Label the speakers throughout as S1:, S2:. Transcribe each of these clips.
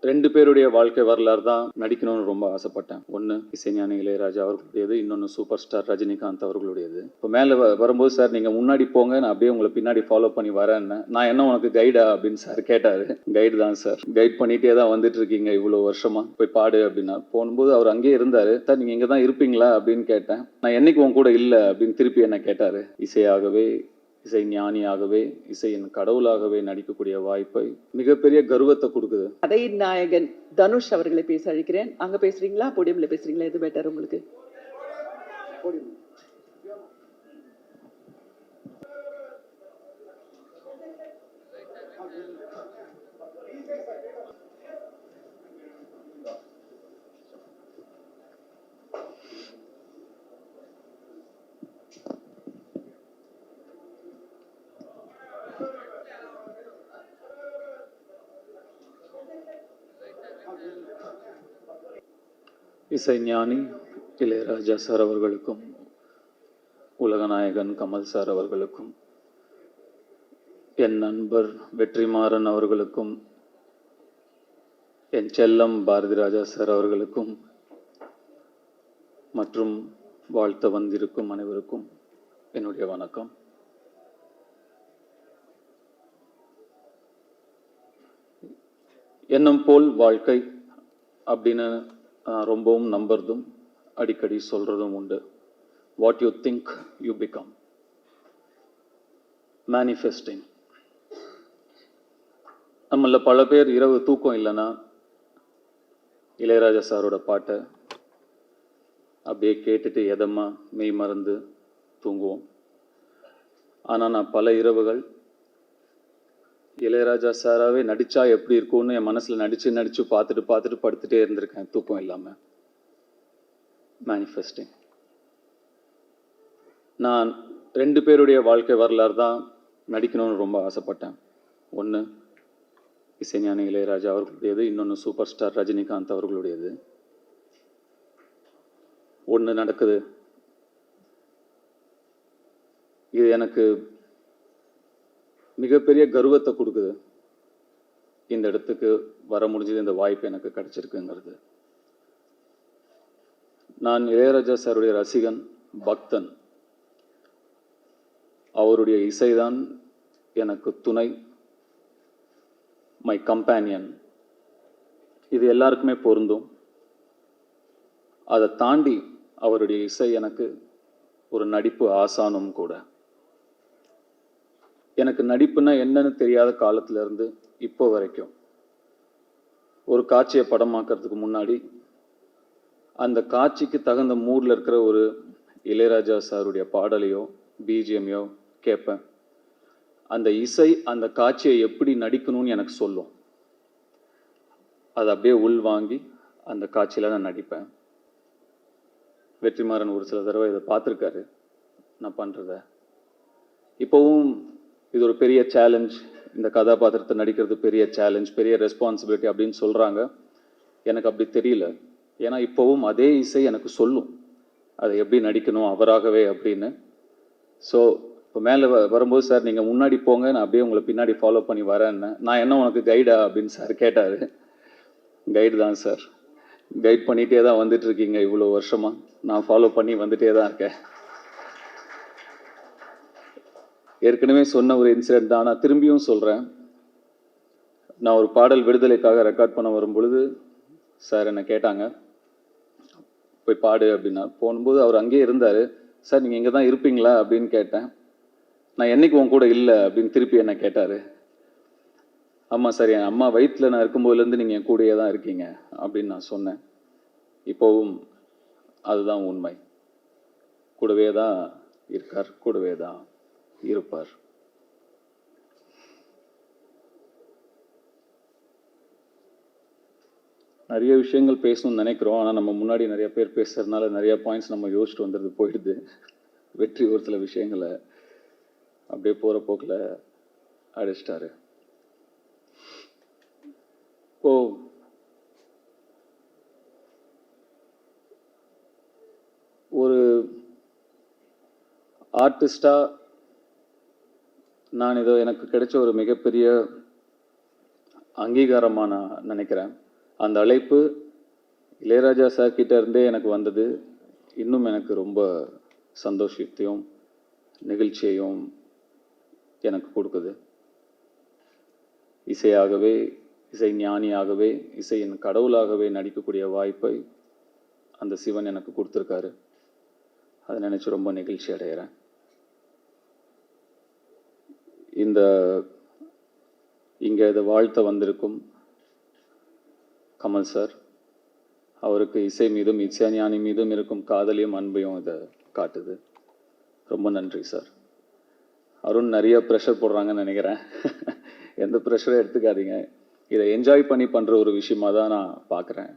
S1: 2 பேருடைய வாழ்க்கை வரலாறு தான் நடிக்கணும்னு ரொம்ப ஆசைப்பட்டேன். ஒன்று இசைஞானி இளையராஜா அவர்களுடையது, இன்னொன்று சூப்பர் ஸ்டார் ரஜினிகாந்த் அவர்களுடையது. இப்போ மேலே வரும்போது சார் நீங்கள் முன்னாடி போங்க, நான் அப்படியே உங்களை பின்னாடி ஃபாலோ பண்ணி வரேன்னு. நான் என்ன உனக்கு கைடா அப்படின்னு சார் கேட்டார். கைடு தான் சார், கைட் பண்ணிகிட்டே தான் வந்துட்டு இருக்கீங்க இவ்வளோ வருஷமா, போய் பாடு அப்படின்னா. போகும்போது அவர் அங்கேயே இருந்தார். சார் நீங்கள் இங்கே தான் இருப்பீங்களா அப்படின்னு கேட்டேன். நான் என்னைக்கு உன் கூட இல்லை அப்படின்னு திருப்பி என்ன கேட்டார். இசையாகவே, இசை ஞானியாகவே, இசையின் கடவுளாகவே நடிக்கக்கூடிய வாய்ப்பை மிகப்பெரிய கர்வத்தை கொடுக்குது.
S2: கதையின் நாயகன் தனுஷ் அவர்களை பேச அழைக்கிறேன். அங்க பேசுறீங்களா, போடியம்ல பேசுறீங்களா, எது பெட்டர் உங்களுக்கு?
S1: இசைஞானி இளையராஜா சார் அவர்களுக்கும், உலகநாயகன் கமல் சார் அவர்களுக்கும், என் நண்பர் வெற்றிமாறன் அவர்களுக்கும், என் செல்லம் பாரதி ராஜா சார் அவர்களுக்கும் மற்றும் வாழ்த்த வந்திருக்கும் அனைவருக்கும் என்னுடைய வணக்கம். எண்ணம் போல் வாழ்க்கை அப்படின்னு ரொம்பவும் நம்புறதும் அடிக்கடி சொல்றதும் உண்டு. What you think you become. Manifesting. நம்மள பல பேர் இரவு தூக்கம் இல்லைன்னா இளையராஜா சாரோட பாட்டை அப்படியே கேட்டுட்டு எதமா மெய் மறந்து தூங்குவோம். ஆனால் நான் பல இரவுகள் இளையராஜா சாராவே நடிச்சா எப்படி இருக்கும்னு என் மனசில் நடிச்சு பார்த்துட்டு படுத்துட்டே இருந்திருக்கேன், தூக்கம் இல்லாமல். மேனிஃபெஸ்டிங். நான் 2 பேருடைய வாழ்க்கை வரலாறு தான் நடிக்கணும்னு ரொம்ப ஆசைப்பட்டேன். ஒன்று இசைஞானி இளையராஜா அவர்களுடையது, இன்னொன்று சூப்பர் ஸ்டார் ரஜினிகாந்த் அவர்களுடையது. ஒன்று நடக்குது. இது எனக்கு மிகப்பெரிய கர்வத்தை கொடுக்குது. இந்த இடத்துக்கு வர முடிஞ்சது, இந்த வாய்ப்பு எனக்கு கிடைச்சிருக்குங்கிறது. நான் இளையராஜா சாருடைய ரசிகன், பக்தன். அவருடைய இசைதான் எனக்கு துணை, மை கம்பேனியன். இது எல்லாருக்குமே பொருந்தும். அதை தாண்டி அவருடைய இசை எனக்கு ஒரு நடிப்பு ஆசானும் கூட. எனக்கு நடிப்புனா என்னன்னு தெரியாத காலத்துல இருந்து இப்போ வரைக்கும் ஒரு காட்சியை படமாக்கிறதுக்கு முன்னாடி அந்த காட்சிக்கு தகுந்த மூடில் இருக்கிற ஒரு இளையராஜா சாருடைய பாடலையோ பிஜிஎம்மையோ கேட்பேன். அந்த இசை அந்த காட்சியை எப்படி நடிக்கணும்னு எனக்கு சொல்லும். அதை அப்படியே உள்வாங்கி அந்த காட்சியில் நான் நடிப்பேன். வெற்றிமாறன் ஒரு சில தடவை இதை பார்த்துருக்காரு நான் பண்ணுறத. இப்போவும் இது ஒரு பெரிய சேலஞ்ச், இந்த கதாபாத்திரத்தை நடிக்கிறது பெரிய சேலஞ்ச், பெரிய ரெஸ்பான்சிபிலிட்டி அப்படின்னு சொல்கிறாங்க. எனக்கு அப்படி தெரியல. ஏன்னா இப்போவும் அதே இசை எனக்கு சொல்லும் அதை எப்படி நடிக்கணும் அவராகவே அப்படின்னு. ஸோ இப்போ மேலே வரும்போது சார் நீங்கள் முன்னாடி போங்க, நான் அப்படியே உங்களை பின்னாடி ஃபாலோ பண்ணி வரேன்னு. நான் என்ன உனக்கு கைடா அப்படின்னு சார் கேட்டார். கைடு தான் சார், கைட் பண்ணிகிட்டே தான் வந்துட்டு இருக்கீங்க இவ்வளோ வருஷமா. நான் ஃபாலோ பண்ணி வந்துட்டே தான் இருக்கேன். ஏற்கனவே சொன்ன ஒரு இன்சிடென்ட் தான், நான் திரும்பியும் சொல்கிறேன். நான் ஒரு பாடல் விடுதலைக்காக ரெக்கார்ட் பண்ண வரும் பொழுது சார் என்னை கேட்டாங்க, போய் பாடு அப்படின்னா. போகும்போது அவர் அங்கேயே இருந்தார். சார் நீங்கள் இங்கே தான் இருப்பீங்களா அப்படின்னு கேட்டேன். நான் என்னைக்கு உன் கூட இல்லை அப்படின்னு திருப்பி என்னை கேட்டார். ஆமாம் சார், என் அம்மா வயிற்றில் நான் இருக்கும்போதுலேருந்து நீங்கள் என் கூடயே தான் இருக்கீங்க அப்படின்னு நான் சொன்னேன். இப்போவும் அதுதான் உண்மை. கூடவே தான் இருக்கார், கூடவே தான் இருப்பார். நிறைய விஷயங்கள் பேசணும்னு நினைக்கிறோம். ஆனால் நம்ம முன்னாடி நிறைய பேர் பேசுறதுனால நிறைய பாயிண்ட்ஸ் நம்ம யோசிச்சுட்டு வந்துடுது, போயிடுது. வெற்றி ஒரு சில விஷயங்களை அப்படியே போகிற போக்கில் அடிச்சிட்டாரு. இப்போ ஒரு ஆர்டிஸ்டாக நான் ஏதோ எனக்கு கிடைச்ச ஒரு மிகப்பெரிய அங்கீகாரமாக நான் நினைக்கிறேன். அந்த அழைப்பு இளையராஜா சார் கிட்ட இருந்தே எனக்கு வந்தது. இன்னும் எனக்கு ரொம்ப சந்தோஷத்தையும் நெகிழ்ச்சியையும் எனக்கு கொடுக்குது. இசையாகவே, இசை ஞானியாகவே, இசையின் கடவுளாகவே நடிக்கக்கூடிய வாய்ப்பை அந்த சிவன் எனக்கு கொடுத்துருக்காரு. அதை நினச்சி ரொம்ப நெகிழ்ச்சி அடைகிறேன். இங்கே இதை வாழ்த்த வந்திருக்கும் கமல் சார், அவருக்கு இசை மீதும் இசைஞானி மீதும் இருக்கும் காதலையும் அன்பையும் இதை காட்டுது. ரொம்ப நன்றி சார். அருண் நிறைய ப்ரெஷர் போடுறாங்கன்னு நினைக்கிறேன். எந்த ப்ரெஷரும் எடுத்துக்காதீங்க. இதை என்ஜாய் பண்ணி பண்ணுற ஒரு விஷயமாக தான் நான் பார்க்குறேன்.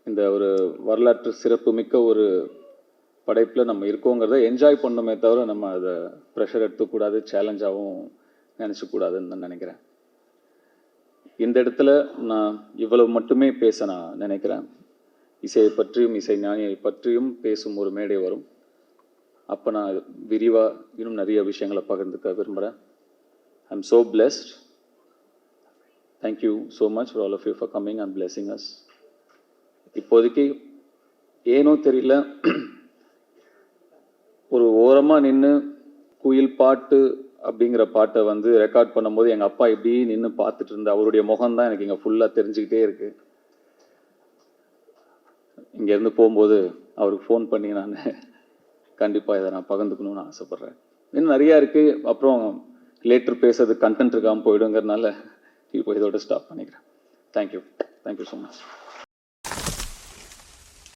S1: இந்த ஒரு வரலாற்று சிறப்பு மிக்க ஒரு படைப்பில் நம்ம இருக்கோங்கிறத என்ஜாய் பண்ணணுமே தவிர நம்ம அதை ப்ரெஷர் எடுத்துக்கூடாது, சேலஞ்சாகவும் நினச்சக்கூடாதுன்னு நான் நினைக்கிறேன். இந்த இடத்துல நான் இவ்வளவு மட்டுமே பேச நான் நினைக்கிறேன். இசையை பற்றியும் இசை ஞானியை பற்றியும் பேசும் ஒரு மேடை வரும். அப்போ நான் விரிவாக இன்னும் நிறைய விஷயங்களை பகிர்ந்துக்க விரும்புகிறேன். I am so blessed. Thank you so much for all of you for coming and blessing us. இப்போதைக்கு ஏனோ தெரியல, ஒரு ஓரமாக நின்று குயில் பாட்டு அப்படிங்கிற பாட்டை வந்து ரெக்கார்ட் பண்ணும்போது எங்கள் அப்பா இப்படி நின்று பார்த்துட்டு இருந்த அவருடைய முகம்தான் எனக்கு இங்கே ஃபுல்லாக தெரிஞ்சுக்கிட்டே இருக்கு. இங்கேருந்து போகும்போது அவருக்கு ஃபோன் பண்ணி நான் கண்டிப்பாக இதை நான் பகிர்ந்துக்கணும்னு ஆசைப்பட்றேன். இன்னும் நிறையா இருக்குது. அப்புறம் லேட்டர் பேசுறது கண்டென்ட் இருக்காமல் போயிடுங்கிறதுனால இப்போ இதோட ஸ்டாப் பண்ணிக்கிறேன். Thank you so much.